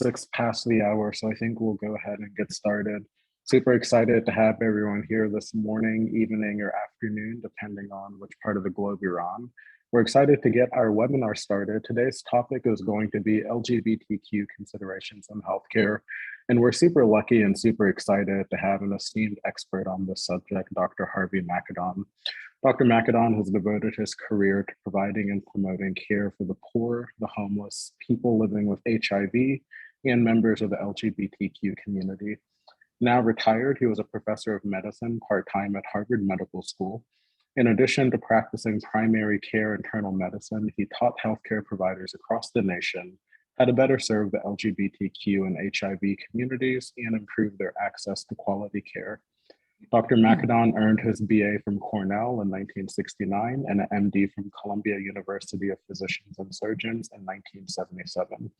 6 past the hour, so I think we'll go ahead and get started. Super excited to have everyone here this morning, evening, or afternoon, depending on which part of the globe you're on. We're excited to get our webinar started. Today's topic is going to be LGBTQ considerations in healthcare. And we're super lucky and super excited to have an esteemed expert on this subject, Dr. Harvey Macadon. Dr. Macadon has devoted his career to providing and promoting care for the poor, the homeless, people living with HIV, and members of the LGBTQ community. Now retired, he was a professor of medicine part-time at Harvard Medical School. In addition to practicing primary care internal medicine, he taught healthcare providers across the nation how to better serve the LGBTQ and HIV communities and improve their access to quality care. Dr. Macadon earned his BA from Cornell in 1969 and an MD from Columbia University of Physicians and Surgeons in 1977.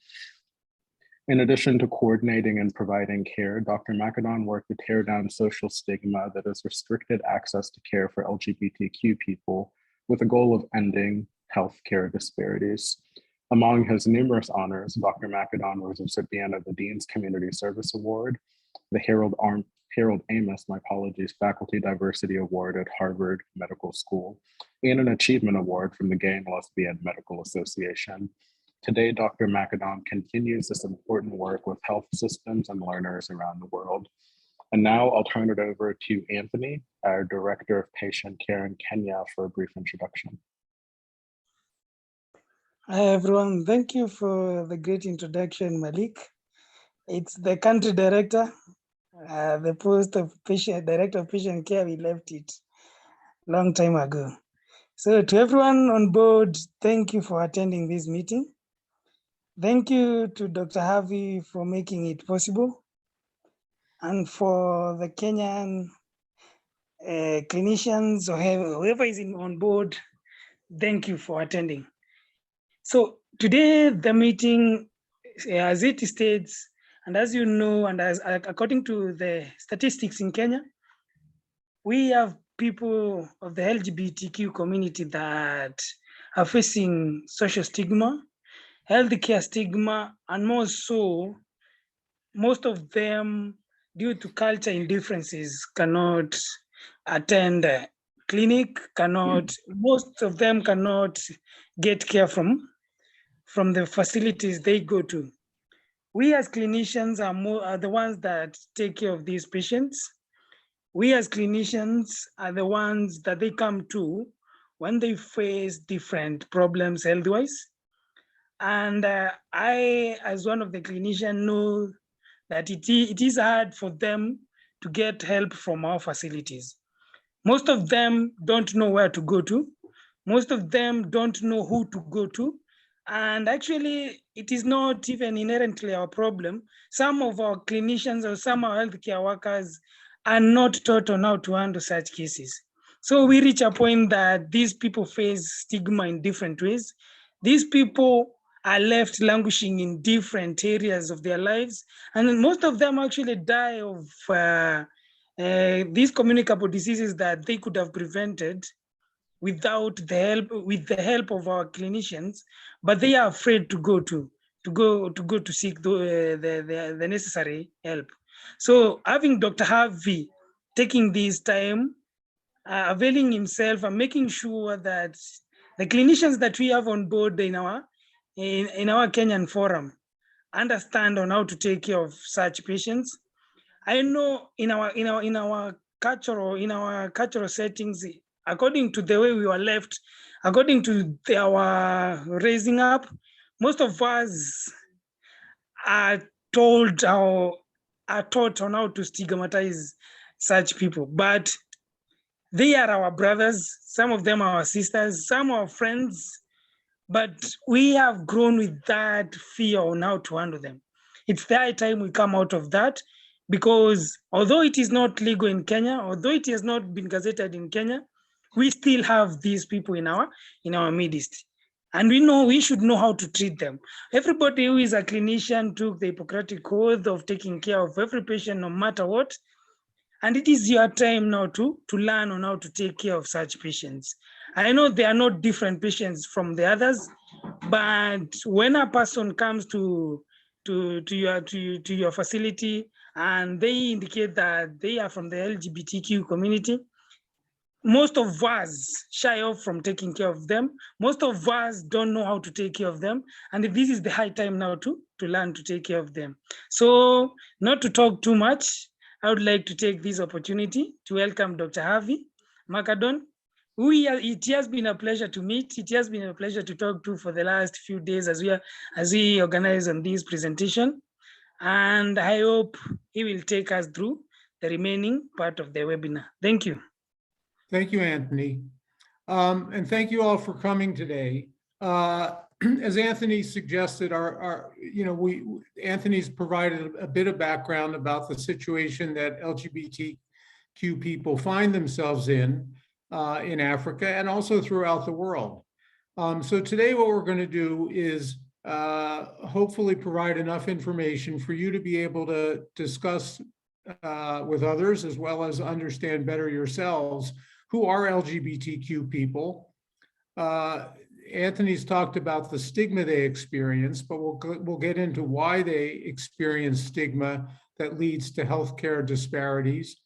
In addition to coordinating and providing care, Dr. Macadon worked to tear down social stigma that has restricted access to care for LGBTQ people with the goal of ending healthcare disparities. Among his numerous honors, Dr. Macadon was a recipient of the Dean's Community Service Award, the Harold Amos, Faculty Diversity Award at Harvard Medical School, and an Achievement Award from the Gay and Lesbian Medical Association. Today, Dr. Macadon continues this important work with health systems and learners around the world. And now I'll turn it over to Anthony, our Director of Patient Care in Kenya, for a brief introduction. Hi, everyone. Thank you for the great introduction, Malik. It's the country director. The post of Director of Patient Care, we left it long time ago. So to everyone on board, thank you for attending this meeting. Thank you to Dr. Harvey for making it possible. And for the Kenyan clinicians or whoever is on board, thank you for attending. So today the meeting, as it states, and as you know, and as according to the statistics in Kenya, we have people of the LGBTQ community that are facing social stigma, healthcare stigma, and more so, most of them, due to culture indifferences, cannot attend a clinic, most of them cannot get care from the facilities they go to. We as clinicians are the ones that take care of these patients. We as clinicians are the ones that they come to when they face different problems health-wise. And I, as one of the clinicians, know that it is hard for them to get help from our facilities. Most of them don't know where to go to. Most of them don't know who to go to. And actually, it is not even inherently our problem. Some of our clinicians or some of our healthcare workers are not taught on how to handle such cases. So we reach a point that these people face stigma in different ways. These people are left languishing in different areas of their lives. And most of them actually die of these communicable diseases that they could have prevented with the help of our clinicians, but they are afraid to go to seek the necessary help. So having Dr. Harvey taking this time, availing himself and making sure that the clinicians that we have on board in our Kenyan forum understand on how to take care of such patients. I know in our cultural settings, according to the way we were left, according to our raising up, most of us are taught on how to stigmatize such people. But they are our brothers, some of them are our sisters, some are our friends, but we have grown with that fear on how to handle them. It's the high time we come out of that, because although it is not legal in Kenya, although it has not been gazetted in Kenya, we still have these people in our midst. And we should know how to treat them. Everybody who is a clinician took the Hippocratic oath of taking care of every patient no matter what. And it is your time now to learn on how to take care of such patients. I know they are not different patients from the others, but when a person comes to to your facility, and they indicate that they are from the LGBTQ community. Most of us shy off from taking care of them. Most of us don't know how to take care of them. And this is the high time now to learn to take care of them. So not to talk too much, I would like to take this opportunity to welcome Dr. Harvey Macadon. It has been a pleasure to meet. It has been a pleasure to talk to for the last few days as we organize on this presentation. And I hope he will take us through the remaining part of the webinar. Thank you. Thank you, Anthony. And thank you all for coming today. As Anthony suggested, Anthony's provided a bit of background about the situation that LGBTQ people find themselves in Africa and also throughout the world. So today what we're going to do is hopefully provide enough information for you to be able to discuss with others, as well as understand better yourselves who are LGBTQ people. Anthony's talked about the stigma they experience, but we'll get into why they experience stigma that leads to healthcare disparities.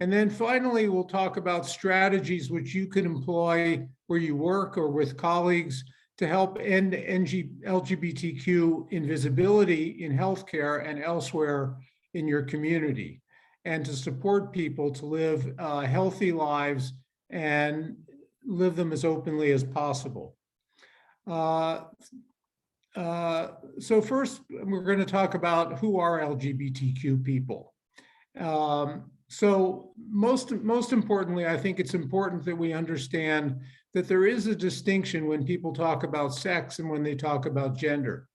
And then finally, we'll talk about strategies which you can employ where you work or with colleagues to help end LGBTQ invisibility in healthcare and elsewhere in your community, and to support people to live healthy lives and live them as openly as possible. So first, we're going to talk about who are LGBTQ people. So most importantly, I think it's important that we understand that there is a distinction when people talk about sex and when they talk about gender.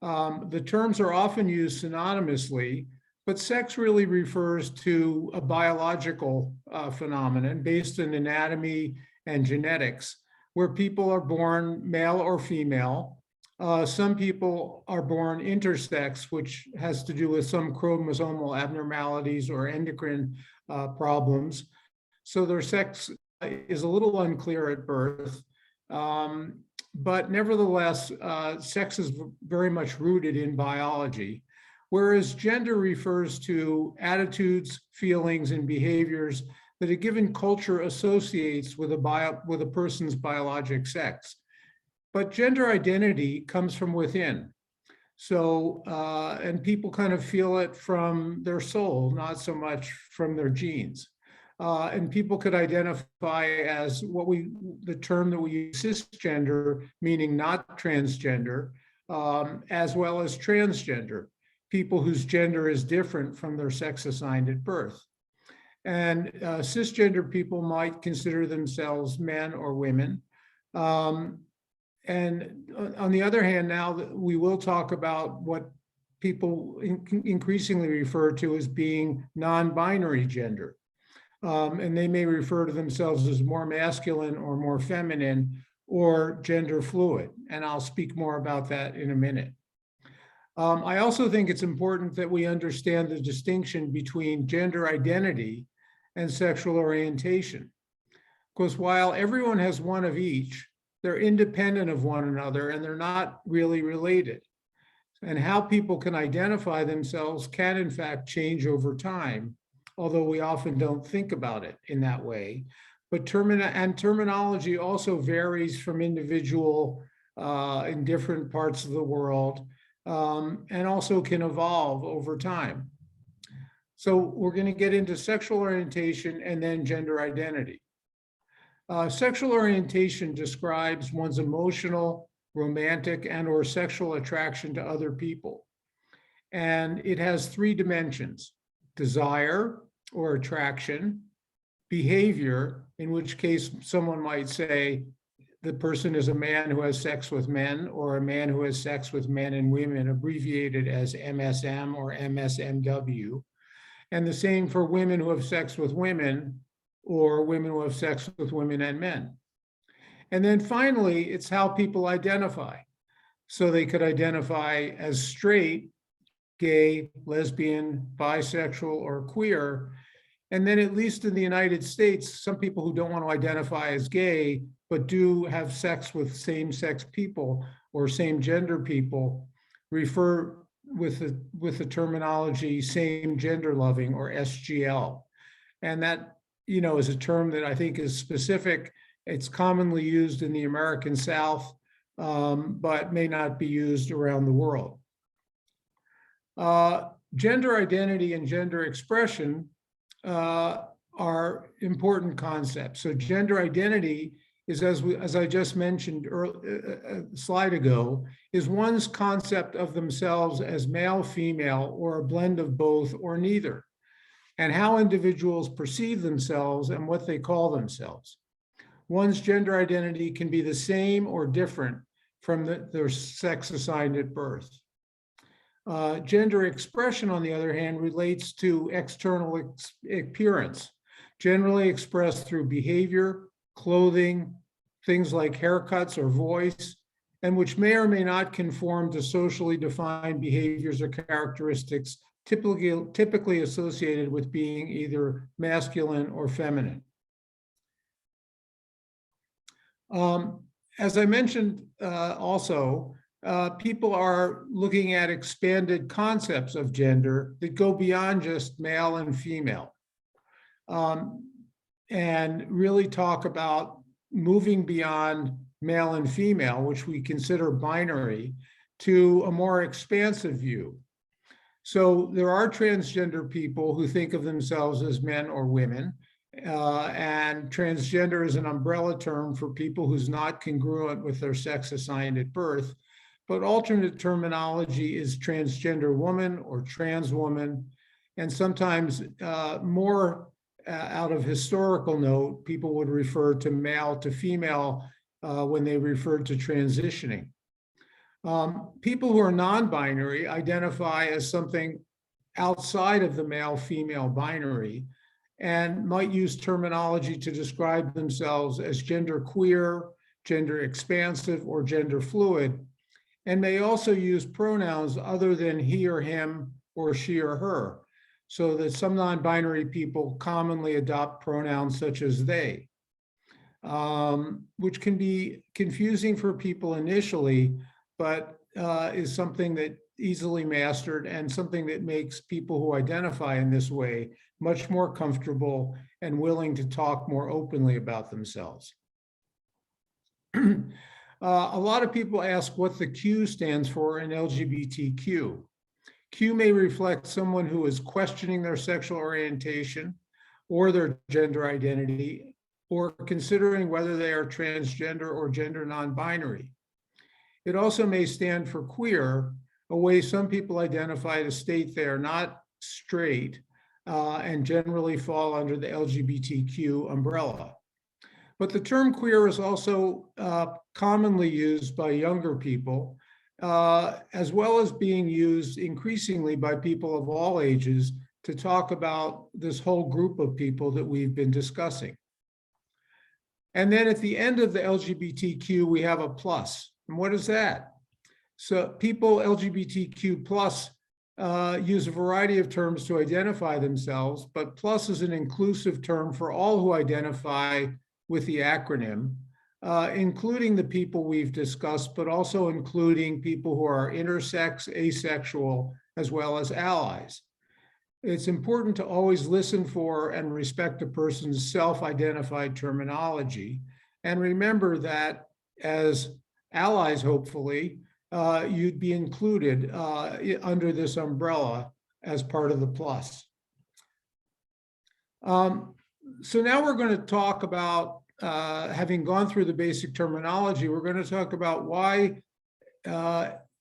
The terms are often used synonymously, but sex really refers to a biological phenomenon based in anatomy and genetics, where people are born male or female. Some people are born intersex, which has to do with some chromosomal abnormalities or endocrine problems. So their sex is a little unclear at birth. But nevertheless, sex is very much rooted in biology. Whereas gender refers to attitudes, feelings, and behaviors that a given culture associates with a person's biologic sex. But gender identity comes from within. So, and people kind of feel it from their soul, not so much from their genes. And people could identify as the term that we use, cisgender, meaning not transgender, as well as transgender, people whose gender is different from their sex assigned at birth. And cisgender people might consider themselves men or women. And on the other hand, now we will talk about what people increasingly refer to as being non-binary gender. And they may refer to themselves as more masculine or more feminine or gender fluid. And I'll speak more about that in a minute. I also think it's important that we understand the distinction between gender identity and sexual orientation. Because while everyone has one of each, they're independent of one another and they're not really related. And how people can identify themselves can in fact change over time, although we often don't think about it in that way. But terminology also varies from individual in different parts of the world. And also can evolve over time. So we're going to get into sexual orientation and then gender identity. Sexual orientation describes one's emotional, romantic, and/or sexual attraction to other people. And it has three dimensions: desire or attraction, behavior, in which case someone might say, the person is a man who has sex with men, or a man who has sex with men and women, abbreviated as MSM or MSMW. And the same for women who have sex with women, or women who have sex with women and men. And then finally, it's how people identify. So they could identify as straight, gay, lesbian, bisexual, or queer. And then, at least in the United States, some people who don't want to identify as gay, but do have sex with same-sex people or same-gender people, refer with the terminology same gender loving, or SGL. And that, is a term that I think is specific. It's commonly used in the American South, but may not be used around the world. Gender identity and gender expression are important concepts. So gender identity is, as I just mentioned a slide ago, is one's concept of themselves as male, female, or a blend of both or neither, and how individuals perceive themselves and what they call themselves. One's gender identity can be the same or different from their sex assigned at birth. Gender expression, on the other hand, relates to external appearance, generally expressed through behavior, clothing, things like haircuts or voice, and which may or may not conform to socially defined behaviors or characteristics typically associated with being either masculine or feminine. As I mentioned also, people are looking at expanded concepts of gender that go beyond just male and female, and really talk about moving beyond male and female, which we consider binary, to a more expansive view. So there are transgender people who think of themselves as men or women, and transgender is an umbrella term for people who's not congruent with their sex assigned at birth. But alternate terminology is transgender woman or trans woman, and sometimes more out of historical note, people would refer to male to female when they referred to transitioning. People who are non-binary identify as something outside of the male-female binary and might use terminology to describe themselves as gender queer, gender expansive, or gender fluid, and may also use pronouns other than he or him or she or her, so that some non-binary people commonly adopt pronouns such as they, which can be confusing for people initially, but is something that easily mastered and something that makes people who identify in this way much more comfortable and willing to talk more openly about themselves. A lot of people ask what the Q stands for in LGBTQ. Q may reflect someone who is questioning their sexual orientation or their gender identity, or considering whether they are transgender or gender non-binary. It also may stand for queer, a way some people identify to state they are not straight and generally fall under the LGBTQ umbrella. But the term queer is also commonly used by younger people, as well as being used increasingly by people of all ages to talk about this whole group of people that we've been discussing. And then at the end of the LGBTQ, we have a plus. And what is that? So people LGBTQ plus use a variety of terms to identify themselves, but plus is an inclusive term for all who identify with the acronym, including the people we've discussed, but also including people who are intersex, asexual, as well as allies. It's important to always listen for and respect a person's self-identified terminology, and remember that as allies, hopefully, you'd be included under this umbrella as part of the plus. So now we're going to talk about, having gone through the basic terminology, we're going to talk about why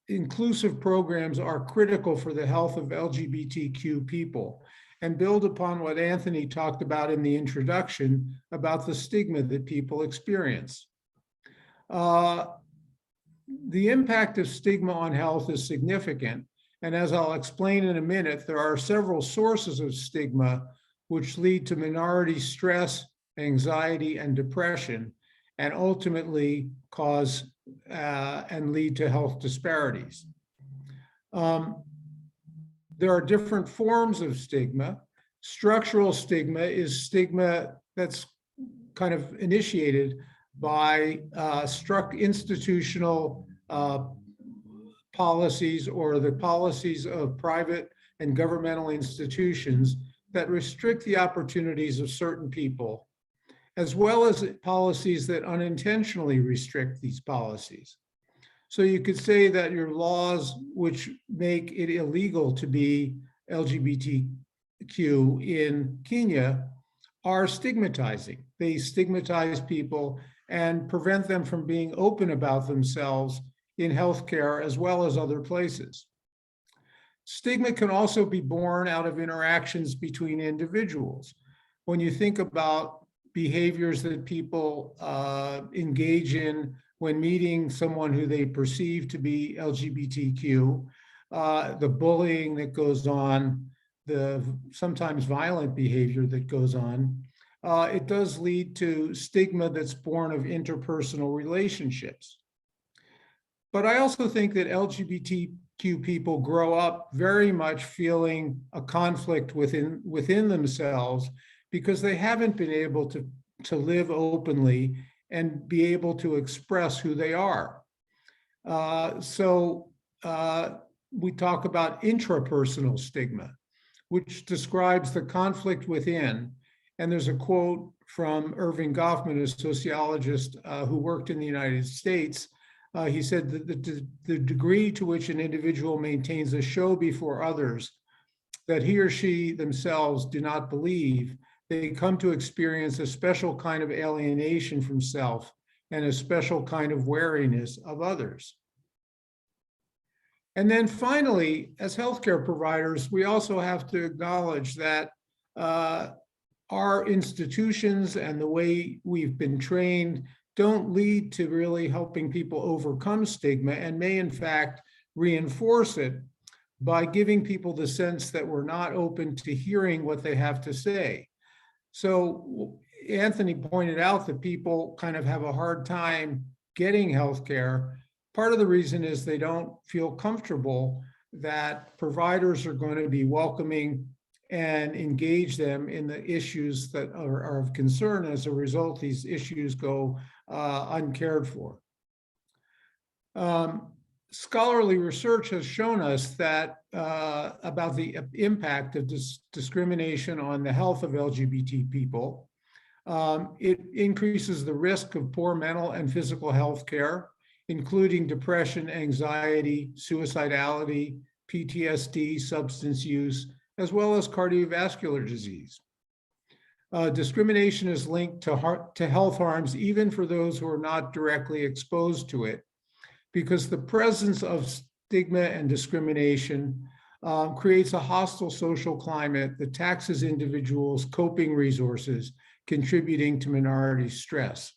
inclusive programs are critical for the health of LGBTQ people, and build upon what Anthony talked about in the introduction about the stigma that people experience. The impact of stigma on health is significant, and as I'll explain in a minute, there are several sources of stigma which lead to minority stress, anxiety, and depression, and ultimately cause and lead to health disparities. There are different forms of stigma. Structural stigma is stigma that's kind of initiated by institutional policies or the policies of private and governmental institutions that restrict the opportunities of certain people, as well as policies that unintentionally restrict these policies. So you could say that your laws which make it illegal to be LGBTQ in Kenya are stigmatizing. They stigmatize people and prevent them from being open about themselves in healthcare as well as other places. Stigma can also be born out of interactions between individuals. When you think about behaviors that people engage in when meeting someone who they perceive to be LGBTQ, the bullying that goes on, the sometimes violent behavior that goes on, it does lead to stigma that's born of interpersonal relationships. But I also think that LGBTQ people grow up very much feeling a conflict within themselves because they haven't been able to live openly and be able to express who they are. So we talk about intrapersonal stigma, which describes the conflict within. And there's a quote from Irving Goffman, a sociologist who worked in the United States. He said that the degree to which an individual maintains a show before others that he or she themselves do not believe, they come to experience a special kind of alienation from self and a special kind of wariness of others. And then finally, as healthcare providers, we also have to acknowledge that our institutions and the way we've been trained don't lead to really helping people overcome stigma and may in fact reinforce it by giving people the sense that we're not open to hearing what they have to say. So Anthony pointed out that people kind of have a hard time getting healthcare. Part of the reason is they don't feel comfortable that providers are going to be welcoming and engage them in the issues that are of concern. As a result, these issues go uncared for. Scholarly research has shown us that about the impact of discrimination on the health of LGBT people. It increases the risk of poor mental and physical health care, including depression, anxiety, suicidality, PTSD, substance use, as well as cardiovascular disease. Discrimination is linked to health harms, even for those who are not directly exposed to it, because the presence of stigma and discrimination creates a hostile social climate that taxes individuals' coping resources, contributing to minority stress.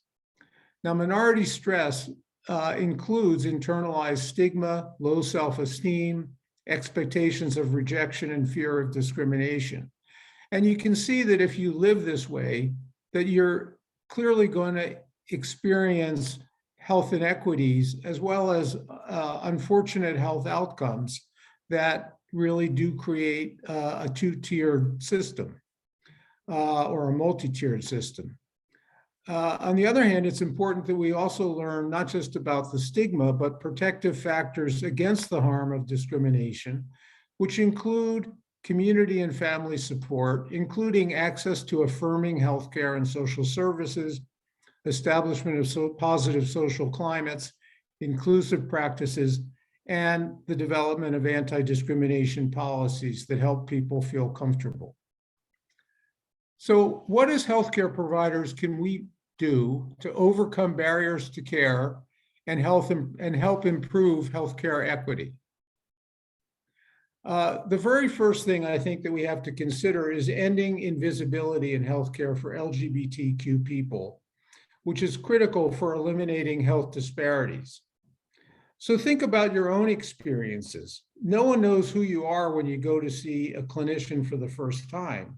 Now, minority stress includes internalized stigma, low self-esteem, expectations of rejection, and fear of discrimination. And you can see that if you live this way, that you're clearly going to experience health inequities as well as unfortunate health outcomes that really do create a two-tiered system or a multi-tiered system. On the other hand, it's important that we also learn not just about the stigma, but protective factors against the harm of discrimination, which include community and family support, including access to affirming healthcare and social services, establishment of positive social climates, inclusive practices, and the development of anti-discrimination policies that help people feel comfortable. So what as healthcare providers can we do to overcome barriers to care and help improve healthcare equity? The very first thing I think that we have to consider is ending invisibility in healthcare for LGBTQ people, which is critical for eliminating health disparities. So think about your own experiences. No one knows who you are when you go to see a clinician for the first time.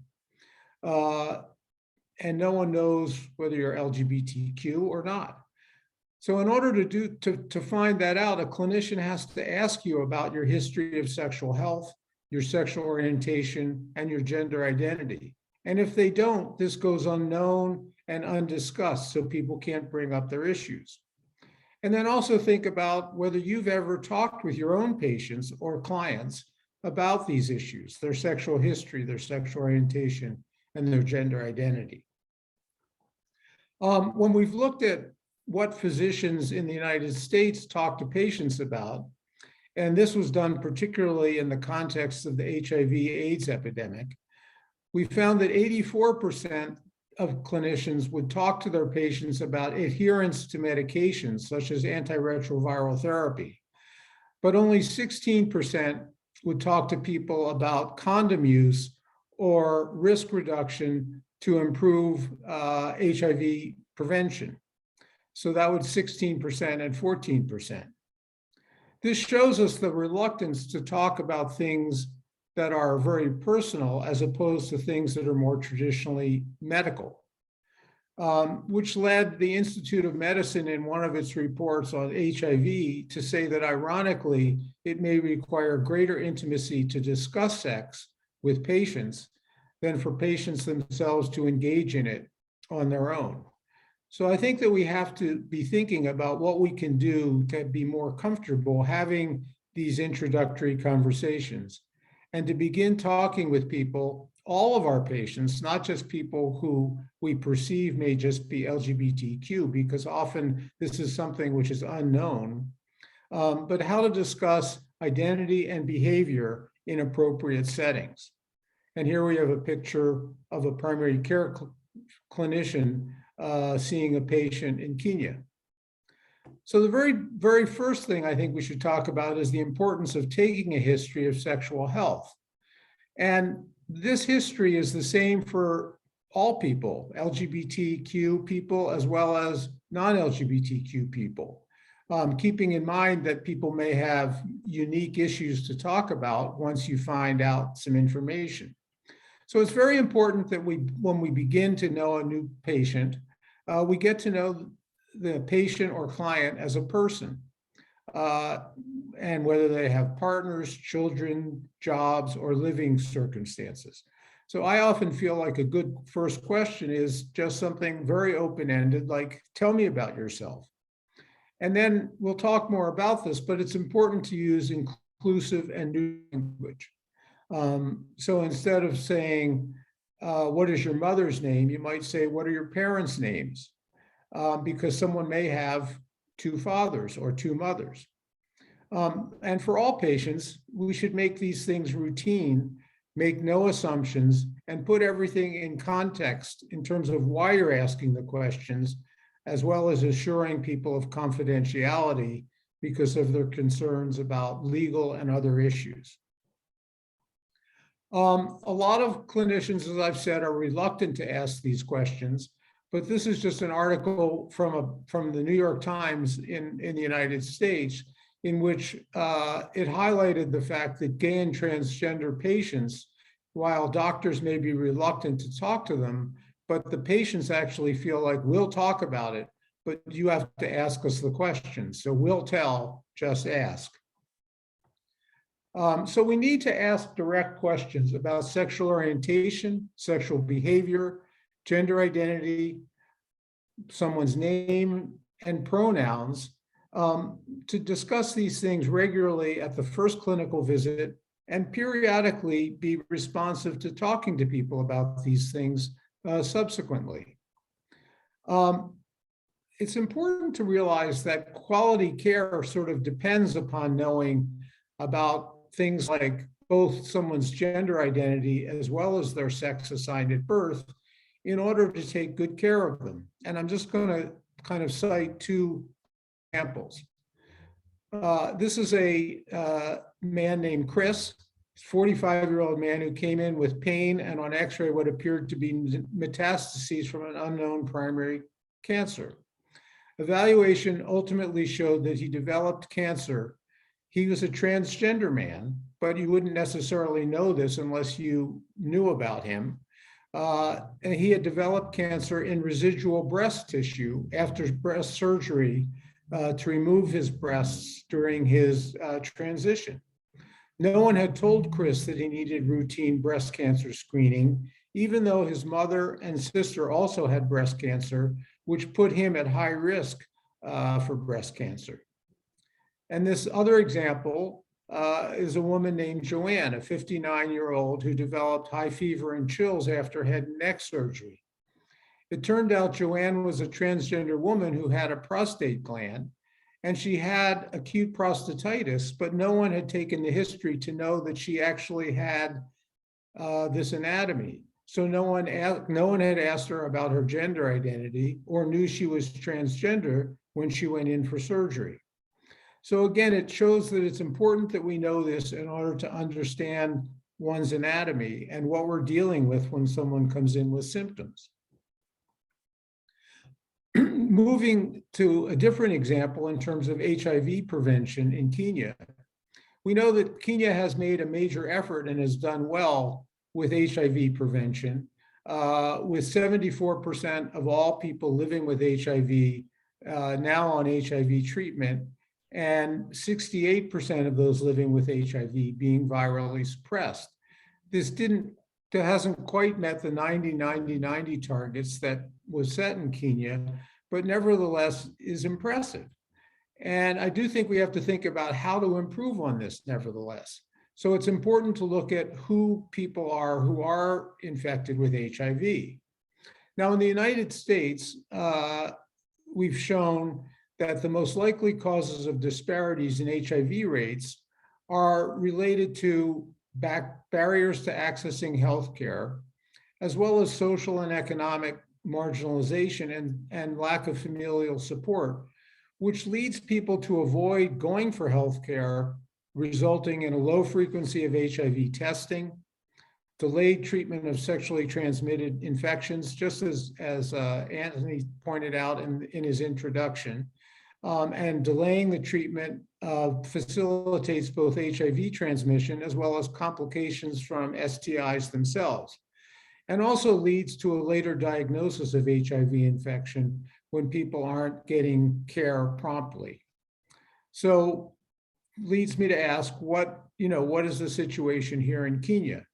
And no one knows whether you're LGBTQ or not. So in order to find that out, a clinician has to ask you about your history of sexual health, your sexual orientation, and your gender identity. And if they don't, this goes unknown and undiscussed, so people can't bring up their issues. And then also think about whether you've ever talked with your own patients or clients about these issues, their sexual history, their sexual orientation, and their gender identity. When we've looked at what physicians in the United States talk to patients about, and this was done particularly in the context of the HIV/AIDS epidemic, we found that 84% of clinicians would talk to their patients about adherence to medications such as antiretroviral therapy, but only 16% would talk to people about condom use or risk reduction to improve HIV prevention. So that would 16% and 14%. This shows us the reluctance to talk about things that are very personal as opposed to things that are more traditionally medical, which led the Institute of Medicine in one of its reports on HIV to say that ironically, it may require greater intimacy to discuss sex with patients than for patients themselves to engage in it on their own. So I think that we have to be thinking about what we can do to be more comfortable having these introductory conversations and to begin talking with people, all of our patients, not just people who we perceive may just be LGBTQ, because often this is something which is unknown, but how to discuss identity and behavior in appropriate settings. And here we have a picture of a primary care clinician seeing a patient in Kenya. So the very first thing I think we should talk about is the importance of taking a history of sexual health. And this history is the same for all people, LGBTQ people, as well as non-LGBTQ people, keeping in mind that people may have unique issues to talk about once you find out some information. So it's very important that when we begin to know a new patient, we get to know the patient or client as a person, and whether they have partners, children, jobs, or living circumstances. So I often feel like a good first question is just something very open-ended, like, tell me about yourself. And then we'll talk more about this, but it's important to use inclusive and new language. So instead of saying, what is your mother's name? You might say, what are your parents' names? Because someone may have two fathers or two mothers. And for all patients, we should make these things routine, make no assumptions, and put everything in context in terms of why you're asking the questions, as well as assuring people of confidentiality because of their concerns about legal and other issues. A lot of clinicians, as I've said, are reluctant to ask these questions, but this is just an article from the New York Times in the United States, in which it highlighted the fact that gay and transgender patients, while doctors may be reluctant to talk to them, but the patients actually feel like, we'll talk about it, but you have to ask us the questions. So we'll tell, just ask. So we need to ask direct questions about sexual orientation, sexual behavior, gender identity, someone's name, and pronouns, to discuss these things regularly at the first clinical visit and periodically be responsive to talking to people about these things subsequently. It's important to realize that quality care sort of depends upon knowing about things like both someone's gender identity as well as their sex assigned at birth in order to take good care of them. And I'm just going to kind of cite two examples. This is a man named Chris, 45-year-old man who came in with pain and on x-ray what appeared to be metastases from an unknown primary cancer. Evaluation ultimately showed that he developed cancer. He was a transgender man, but you wouldn't necessarily know this unless you knew about him. And he had developed cancer in residual breast tissue after breast surgery to remove his breasts during his transition. No one had told Chris that he needed routine breast cancer screening, even though his mother and sister also had breast cancer, which put him at high risk for breast cancer. And this other example is a woman named Joanne, a 59-year-old who developed high fever and chills after head and neck surgery. It turned out Joanne was a transgender woman who had a prostate gland, and she had acute prostatitis, but no one had taken the history to know that she actually had this anatomy. So no one had asked her about her gender identity or knew she was transgender when she went in for surgery. So again, it shows that it's important that we know this in order to understand one's anatomy and what we're dealing with when someone comes in with symptoms. Moving to a different example in terms of HIV prevention in Kenya. We know that Kenya has made a major effort and has done well with HIV prevention, with 74% of all people living with HIV now on HIV treatment, and 68% of those living with HIV being virally suppressed. This hasn't quite met the 90-90-90 targets that was set in Kenya, but nevertheless is impressive. And I do think we have to think about how to improve on this nevertheless. So it's important to look at who people are who are infected with HIV. Now in the United States, we've shown that the most likely causes of disparities in HIV rates are related to barriers to accessing healthcare, as well as social and economic marginalization and lack of familial support, which leads people to avoid going for healthcare, resulting in a low frequency of HIV testing, delayed treatment of sexually transmitted infections, just as Anthony pointed out in his introduction, and delaying the treatment facilitates both HIV transmission as well as complications from STIs themselves, and also leads to a later diagnosis of HIV infection when people aren't getting care promptly. So leads me to ask, what is the situation here in Kenya?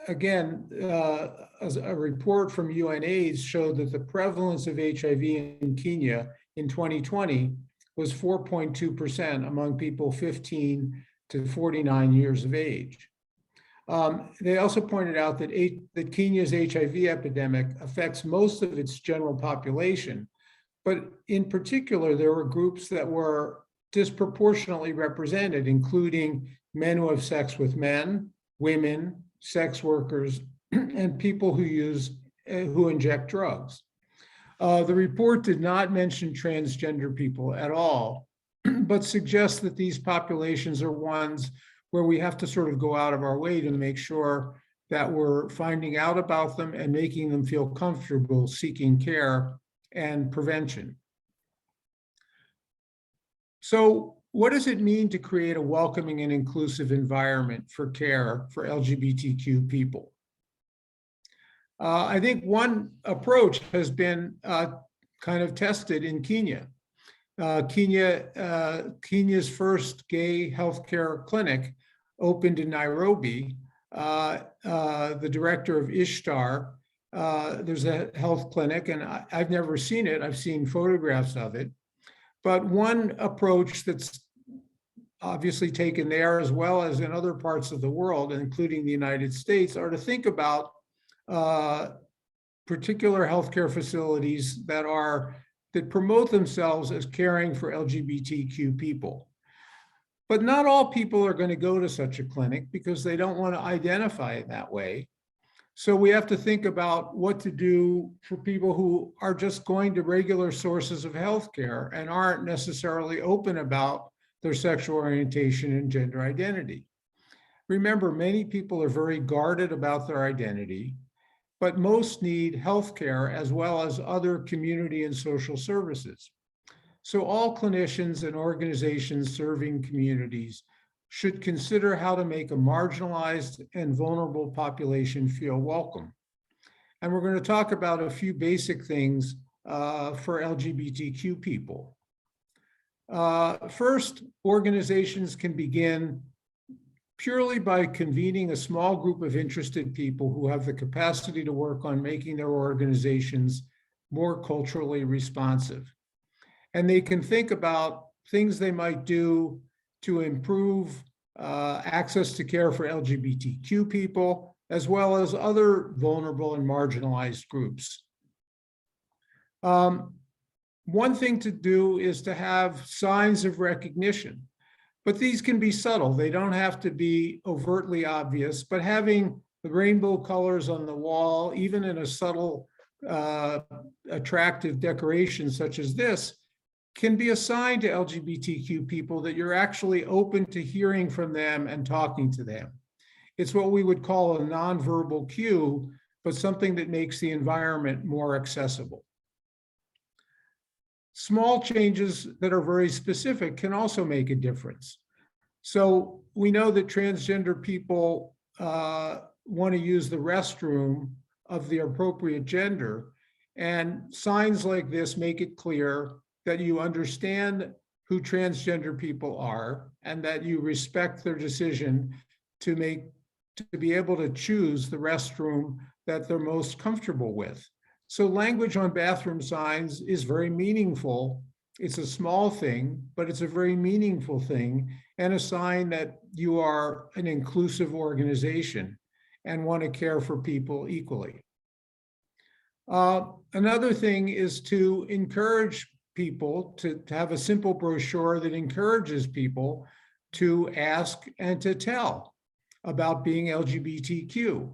Again, as a report from UNAIDS showed that the prevalence of HIV in Kenya in 2020 was 4.2% among people 15 to 49 years of age. They also pointed out that Kenya's HIV epidemic affects most of its general population, but in particular, there were groups that were disproportionately represented, including men who have sex with men, women, sex workers, and people who inject drugs. The report did not mention transgender people at all, but suggests that these populations are ones where we have to sort of go out of our way to make sure that we're finding out about them and making them feel comfortable seeking care and prevention. So what does it mean to create a welcoming and inclusive environment for care for LGBTQ people? I think one approach has been kind of tested in Kenya. Kenya's first gay healthcare clinic opened in Nairobi. The director of Ishtar, there's a health clinic, and I've never seen it. I've seen photographs of it. But one approach that's obviously taken there, as well as in other parts of the world, including the United States, are to think about particular healthcare facilities that promote themselves as caring for LGBTQ people. But not all people are going to go to such a clinic because they don't want to identify it that way. So we have to think about what to do for people who are just going to regular sources of healthcare and aren't necessarily open about their sexual orientation and gender identity. Remember, many people are very guarded about their identity, but most need healthcare as well as other community and social services. So all clinicians and organizations serving communities should consider how to make a marginalized and vulnerable population feel welcome. And we're going to talk about a few basic things for LGBTQ people. First, organizations can begin purely by convening a small group of interested people who have the capacity to work on making their organizations more culturally responsive. And they can think about things they might do to improve access to care for LGBTQ people, as well as other vulnerable and marginalized groups. One thing to do is to have signs of recognition, but these can be subtle. They don't have to be overtly obvious, but having the rainbow colors on the wall, even in a subtle, attractive decoration such as this, can be a sign to LGBTQ people that you're actually open to hearing from them and talking to them. It's what we would call a nonverbal cue, but something that makes the environment more accessible. Small changes that are very specific can also make a difference. So we know that transgender people want to use the restroom of the appropriate gender, and signs like this make it clear that you understand who transgender people are and that you respect their decision to be able to choose the restroom that they're most comfortable with. So language on bathroom signs is very meaningful. It's a small thing, but it's a very meaningful thing, and a sign that you are an inclusive organization and want to care for people equally. Another thing is to encourage people to have a simple brochure that encourages people to ask and to tell about being LGBTQ.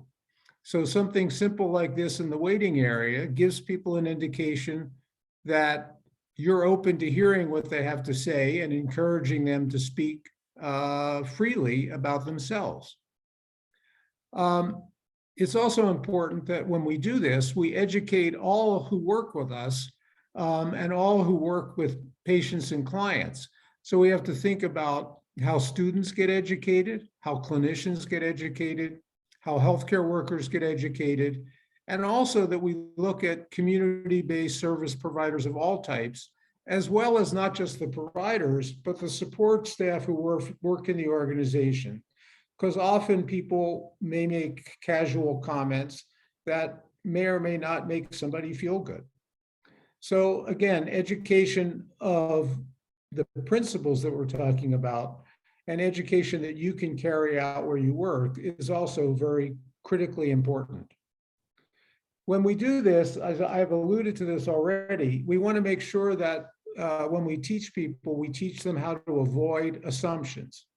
So something simple like this in the waiting area gives people an indication that you're open to hearing what they have to say and encouraging them to speak freely about themselves. It's also important that when we do this, we educate all who work with us and all who work with patients and clients. So we have to think about how students get educated, how clinicians get educated, how healthcare workers get educated, and also that we look at community-based service providers of all types, as well as not just the providers, but the support staff who work in the organization. Because often people may make casual comments that may or may not make somebody feel good. So again, education of the principles that we're talking about and education that you can carry out where you work is also very critically important. When we do this, as I've alluded to this already, we want to make sure that when we teach people, we teach them how to avoid assumptions.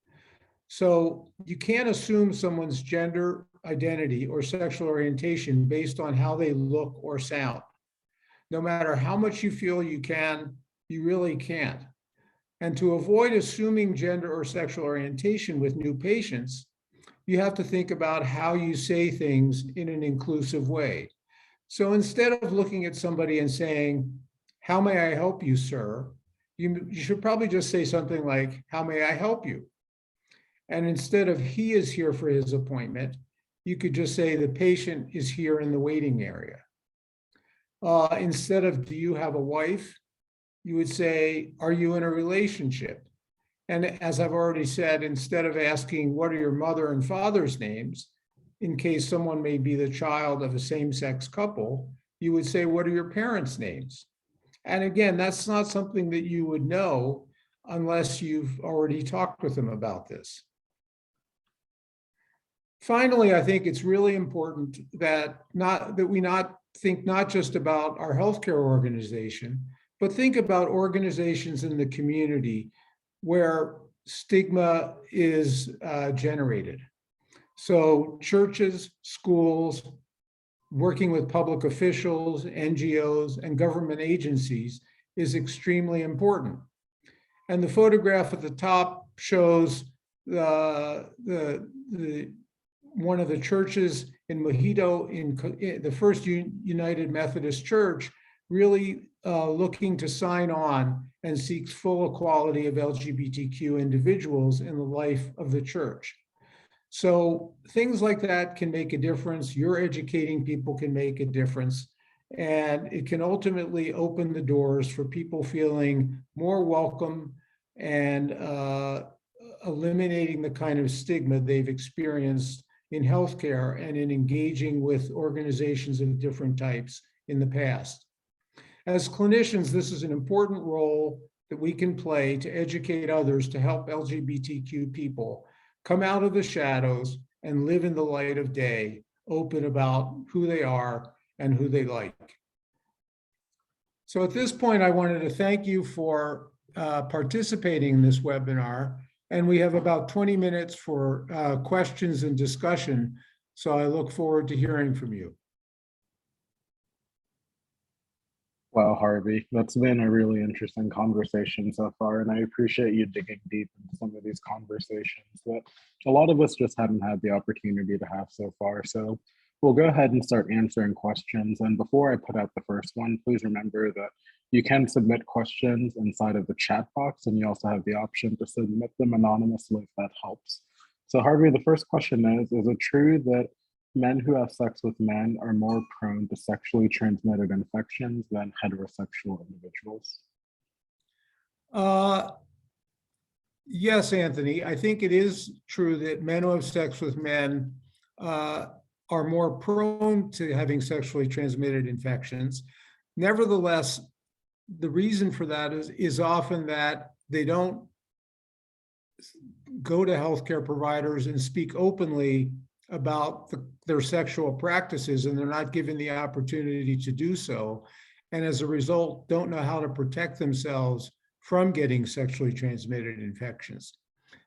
So you can't assume someone's gender identity or sexual orientation based on how they look or sound. No matter how much you feel you can, you really can't. And to avoid assuming gender or sexual orientation with new patients, you have to think about how you say things in an inclusive way. So instead of looking at somebody and saying, "How may I help you, sir?" You should probably just say something like, "How may I help you?" And instead of "he is here for his appointment," you could just say the patient is here in the waiting area. Instead of "do you have a wife?" you would say, "Are you in a relationship?" And as I've already said, instead of asking "what are your mother and father's names?" in case someone may be the child of a same-sex couple, you would say, "what are your parents' names?" And again, that's not something that you would know unless you've already talked with them about this. Finally, I think it's really important that we think not just about our healthcare organization, but think about organizations in the community where stigma is generated. So churches, schools, working with public officials, NGOs, and government agencies is extremely important. And the photograph at the top shows one of the churches in Mojito, in the First United Methodist Church, really looking to sign on and seek full equality of LGBTQ individuals in the life of the church. So things like that can make a difference. Your educating people can make a difference. And it can ultimately open the doors for people feeling more welcome and eliminating the kind of stigma they've experienced in healthcare and in engaging with organizations of different types in the past. As clinicians, this is an important role that we can play to educate others to help LGBTQ people come out of the shadows and live in the light of day, open about who they are and who they like. So at this point, I wanted to thank you for participating in this webinar. And we have about 20 minutes for questions and discussion. So I look forward to hearing from you. Wow, Harvey, that's been a really interesting conversation so far, and I appreciate you digging deep into some of these conversations that a lot of us just haven't had the opportunity to have so far. So we'll go ahead and start answering questions. And before I put out the first one, please remember that you can submit questions inside of the chat box, and you also have the option to submit them anonymously if that helps. So Harvey, the first question is it true that men who have sex with men are more prone to sexually transmitted infections than heterosexual individuals? Yes, Anthony, I think it is true that men who have sex with men are more prone to having sexually transmitted infections. Nevertheless, the reason for that is often that they don't go to healthcare providers and speak openly about their sexual practices, and they're not given the opportunity to do so. And as a result, don't know how to protect themselves from getting sexually transmitted infections.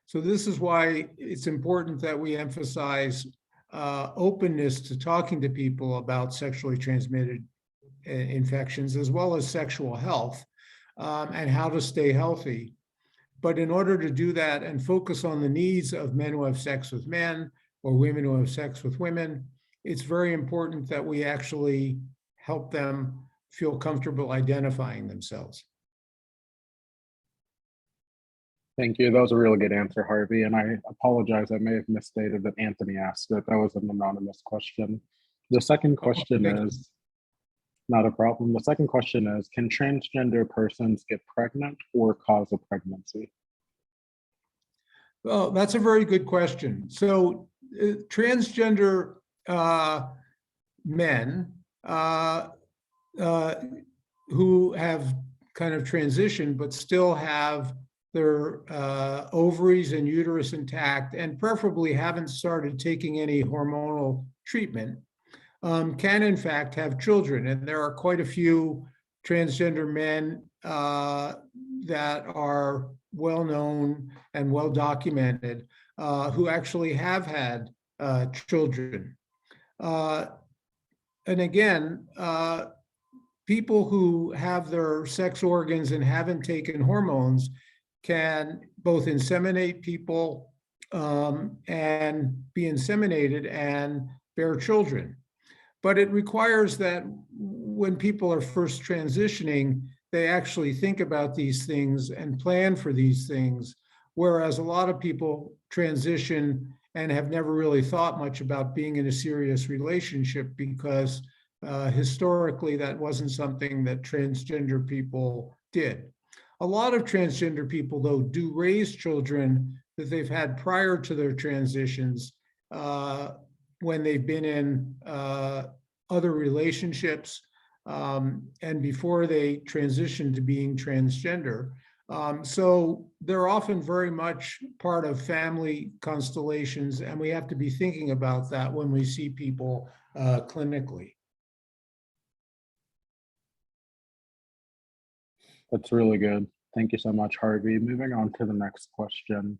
So this is why it's important that we emphasize openness to talking to people about sexually transmitted infections, as well as sexual health and how to stay healthy. But in order to do that and focus on the needs of men who have sex with men or women who have sex with women, it's very important that we actually help them feel comfortable identifying themselves. Thank you. That was a really good answer, Harvey. And I apologize, I may have misstated that Anthony asked it. That was an anonymous question. The second question is, not a problem. The second question is, can transgender persons get pregnant or cause a pregnancy? Well, that's a very good question. So transgender men who have kind of transitioned but still have their ovaries and uterus intact, and preferably haven't started taking any hormonal treatment, can in fact have children. And there are quite a few transgender men that are well known and well documented who actually have had children. And again, people who have their sex organs and haven't taken hormones can both inseminate people and be inseminated and bear children. But it requires that when people are first transitioning, they actually think about these things and plan for these things, whereas a lot of people transition and have never really thought much about being in a serious relationship because historically that wasn't something that transgender people did. A lot of transgender people, though, do raise children that they've had prior to their transitions when they've been in other relationships and before they transition to being transgender. So they're often very much part of family constellations, and we have to be thinking about that when we see people clinically. That's really good. Thank you so much, Harvey. Moving on to the next question.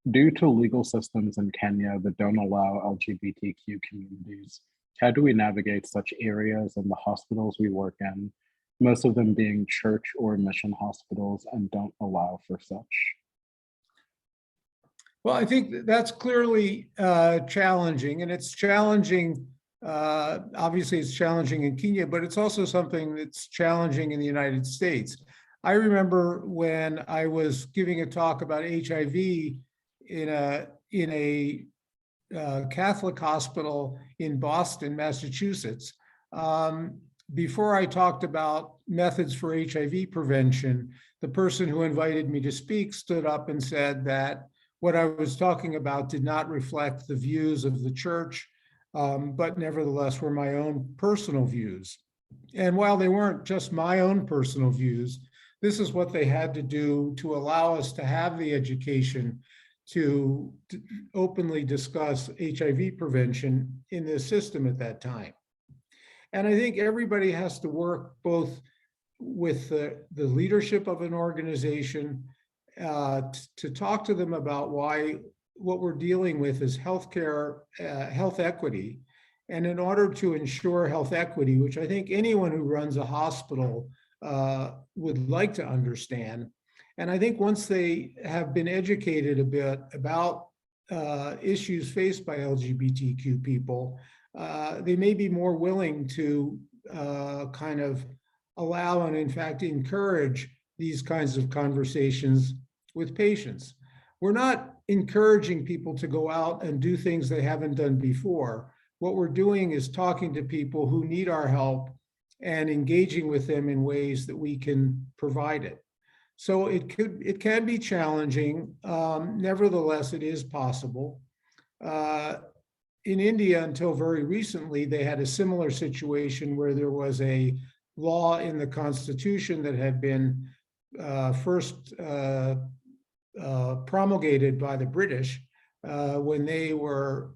Due to legal systems in Kenya that don't allow LGBTQ communities, how do we navigate such areas in the hospitals we work in, most of them being church or mission hospitals, and don't allow for such? Well, I think that's clearly challenging, and it's challenging. Obviously, it's challenging in Kenya, but it's also something that's challenging in the United States. I remember when I was giving a talk about HIV in a Catholic hospital in Boston, Massachusetts. Before I talked about methods for HIV prevention, the person who invited me to speak stood up and said that what I was talking about did not reflect the views of the church, but nevertheless were my own personal views. And while they weren't just my own personal views, this is what they had to do to allow us to have the education to openly discuss HIV prevention in this system at that time. And I think everybody has to work both with the leadership of an organization to talk to them about why what we're dealing with is healthcare, health equity. And in order to ensure health equity, which I think anyone who runs a hospital would like to understand, and I think once they have been educated a bit about issues faced by LGBTQ people, they may be more willing to kind of allow and in fact encourage these kinds of conversations with patients. We're not encouraging people to go out and do things they haven't done before. What we're doing is talking to people who need our help and engaging with them in ways that we can provide it. So it can be challenging. Nevertheless, it is possible. In India, until very recently, they had a similar situation where there was a law in the constitution that had been first promulgated by the British when they were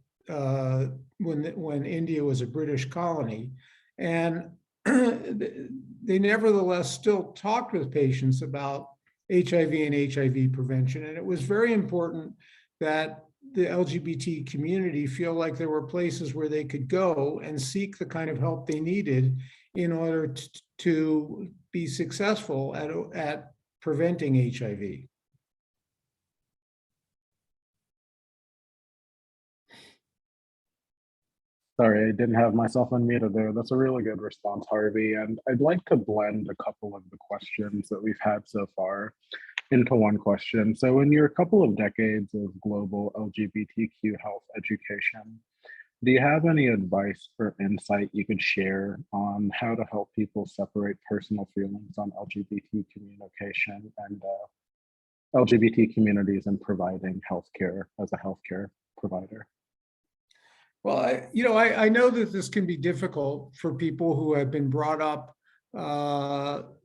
when India was a British colony, and they nevertheless still talked with patients about HIV and HIV prevention, and it was very important that the LGBT community feel like there were places where they could go and seek the kind of help they needed in order to be successful at preventing HIV. Sorry, I didn't have myself unmuted there. That's a really good response, Harvey. And I'd like to blend a couple of the questions that we've had so far into one question. So in your couple of decades of global LGBTQ health education, do you have any advice or insight you could share on how to help people separate personal feelings on LGBT communication and LGBT communities in providing healthcare as a healthcare provider? Well, I know that this can be difficult for people who have been brought up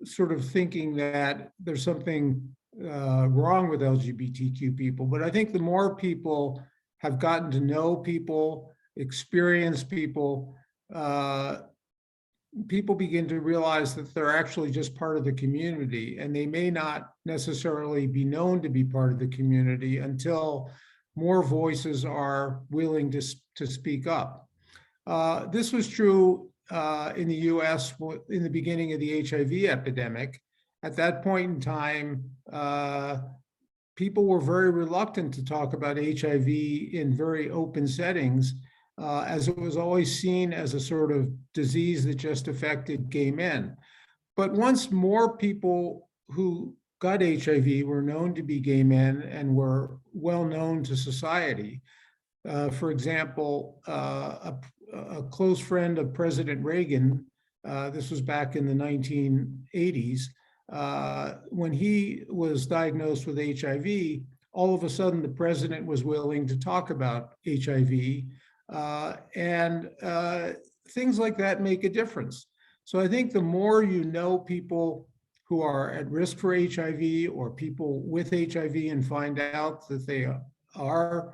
sort of thinking that there's something wrong with LGBTQ people. But I think the more people have gotten to know people, experience people, people begin to realize that they're actually just part of the community, and they may not necessarily be known to be part of the community until more voices are willing to speak up. This was true in the US in the beginning of the HIV epidemic. At that point in time, people were very reluctant to talk about HIV in very open settings, as it was always seen as a sort of disease that just affected gay men. But once more people who got HIV were known to be gay men and were well known to society. For example, a close friend of President Reagan, this was back in the 1980s, when he was diagnosed with HIV, all of a sudden the president was willing to talk about HIV, and things like that make a difference. So I think the more you know people who are at risk for HIV or people with HIV and find out that they are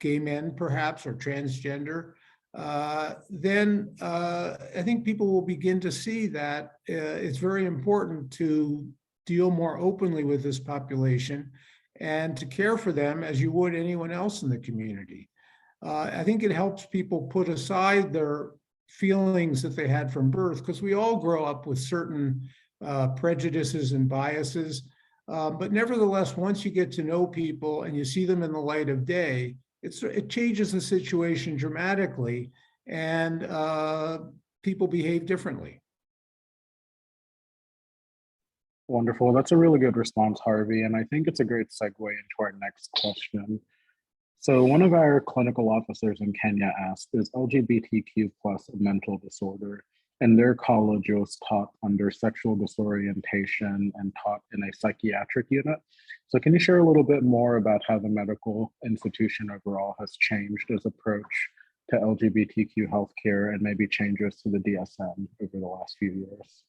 gay men perhaps or transgender, then I think people will begin to see that it's very important to deal more openly with this population and to care for them as you would anyone else in the community. I think it helps people put aside their feelings that they had from birth, because we all grow up with certain prejudices and biases. But nevertheless, once you get to know people and you see them in the light of day, it changes the situation dramatically, and people behave differently. Wonderful. That's a really good response, Harvey. And I think it's a great segue into our next question. So one of our clinical officers in Kenya asked, is LGBTQ plus a mental disorder? And their college was taught under sexual disorientation and taught in a psychiatric unit. So can you share a little bit more about how the medical institution overall has changed its approach to LGBTQ healthcare and maybe changes to the DSM over the last few years?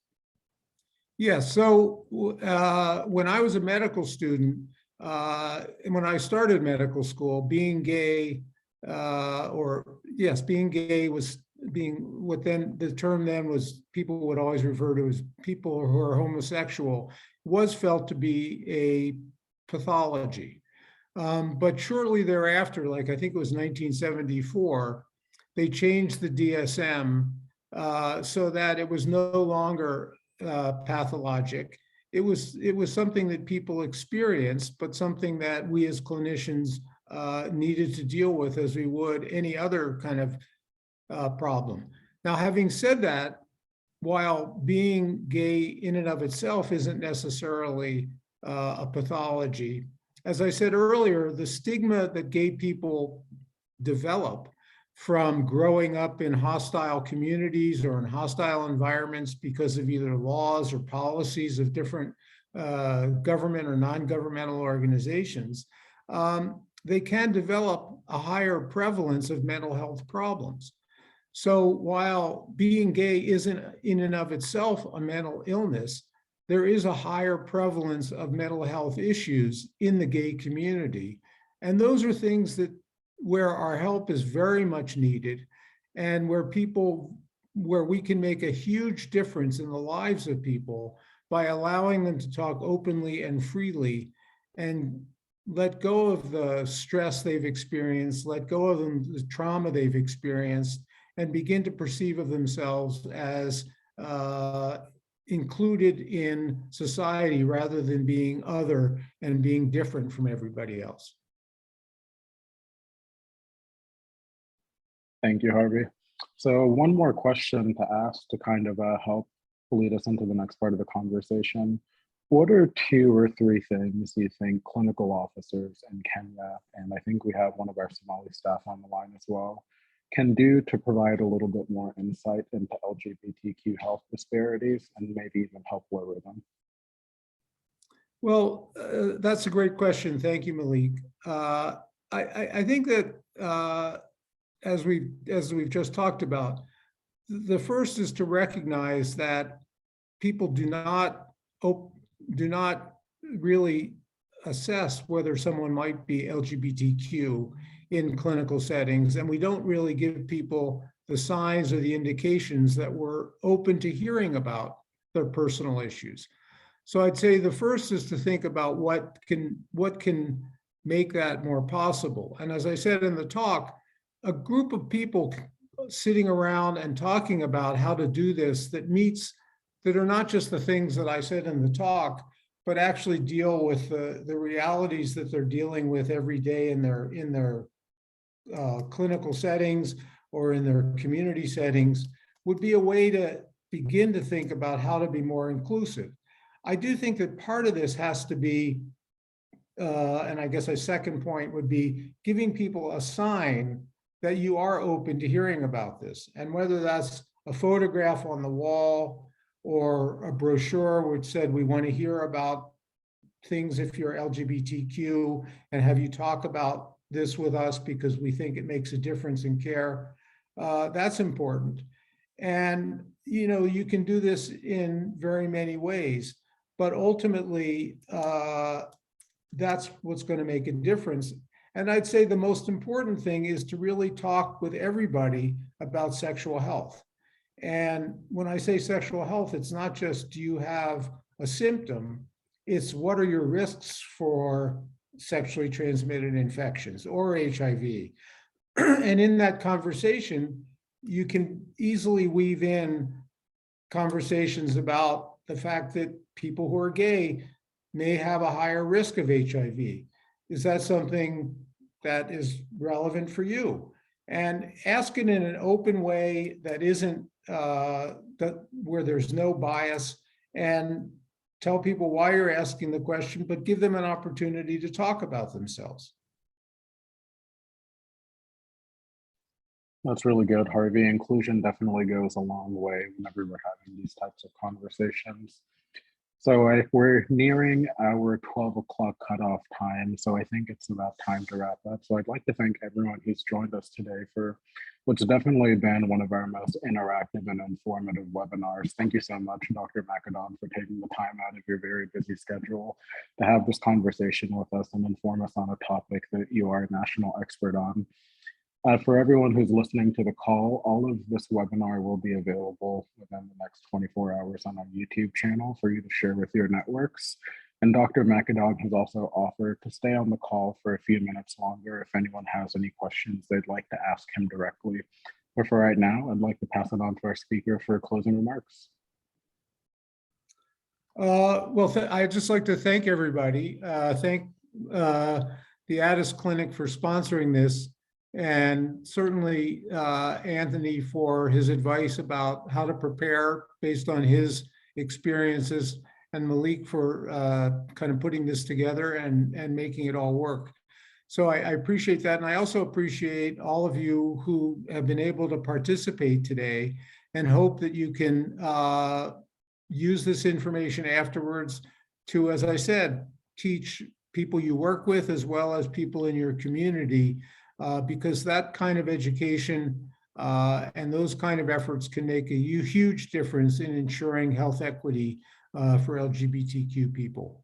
Yeah, so when I was a medical student, and when I started medical school, being gay, being gay was being what then the term then was people would always refer to as people who are homosexual was felt to be a pathology. But shortly thereafter, like I think it was 1974, they changed the DSM so that it was no longer pathologic. It was something that people experienced, but something that we as clinicians needed to deal with as we would any other kind of problem. Now, having said that, while being gay in and of itself isn't necessarily a pathology, as I said earlier, the stigma that gay people develop from growing up in hostile communities or in hostile environments because of either laws or policies of different government or non-governmental organizations, they can develop a higher prevalence of mental health problems. So while being gay isn't in and of itself a mental illness, there is a higher prevalence of mental health issues in the gay community. And those are things that where our help is very much needed and where we can make a huge difference in the lives of people by allowing them to talk openly and freely and let go of the stress they've experienced, let go of the trauma they've experienced, and begin to perceive of themselves as included in society rather than being other and being different from everybody else. Thank you, Harvey. So one more question to ask to kind of help lead us into the next part of the conversation. What are 2 or 3 things you think clinical officers in Kenya, and I think we have one of our Somali staff on the line as well, can do to provide a little bit more insight into LGBTQ health disparities and maybe even help lower them? Well, that's a great question. Thank you, Malik. I think that as we've just talked about, the first is to recognize that people do not really assess whether someone might be LGBTQ in clinical settings, and we don't really give people the signs or the indications that we're open to hearing about their personal issues. So I'd say the first is to think about what can make that more possible. And as I said in the talk, a group of people sitting around and talking about how to do this that are not just the things that I said in the talk, but actually deal with the realities that they're dealing with every day in their clinical settings or in their community settings, would be a way to begin to think about how to be more inclusive. I do think that part of this has to be, and I guess a second point would be giving people a sign that you are open to hearing about this. And whether that's a photograph on the wall or a brochure which said, we want to hear about things if you're LGBTQ and have you talk about this with us because we think it makes a difference in care. That's important. And you can do this in very many ways, but ultimately that's what's going to make a difference. And I'd say the most important thing is to really talk with everybody about sexual health. And when I say sexual health, it's not just do you have a symptom, it's what are your risks for sexually transmitted infections or HIV. And in that conversation, you can easily weave in conversations about the fact that people who are gay may have a higher risk of HIV. Is that something that is relevant for you? And ask it in an open way that isn't where there's no bias, and tell people why you're asking the question, but give them an opportunity to talk about themselves. That's really good, Harvey. Inclusion definitely goes a long way whenever we're having these types of conversations. We're nearing our 12 o'clock cutoff time, so I think it's about time to wrap up. So I'd like to thank everyone who's joined us today for what's definitely been one of our most interactive and informative webinars. Thank you so much, Dr. McAdon, for taking the time out of your very busy schedule to have this conversation with us and inform us on a topic that you are a national expert on. For everyone who's listening to the call, all of this webinar will be available within the next 24 hours on our YouTube channel for you to share with your networks. And Dr. McAdon has also offered to stay on the call for a few minutes longer if anyone has any questions they'd like to ask him directly. But for right now, I'd like to pass it on to our speaker for closing remarks. I'd just like to thank everybody. Thank the Addis Clinic for sponsoring this, and certainly Anthony for his advice about how to prepare based on his experiences, and Malik for kind of putting this together and making it all work. So I appreciate that. And I also appreciate all of you who have been able to participate today, and hope that you can use this information afterwards to, as I said, teach people you work with as well as people in your community, because that kind of education and those kind of efforts can make a huge difference in ensuring health equity for LGBTQ people.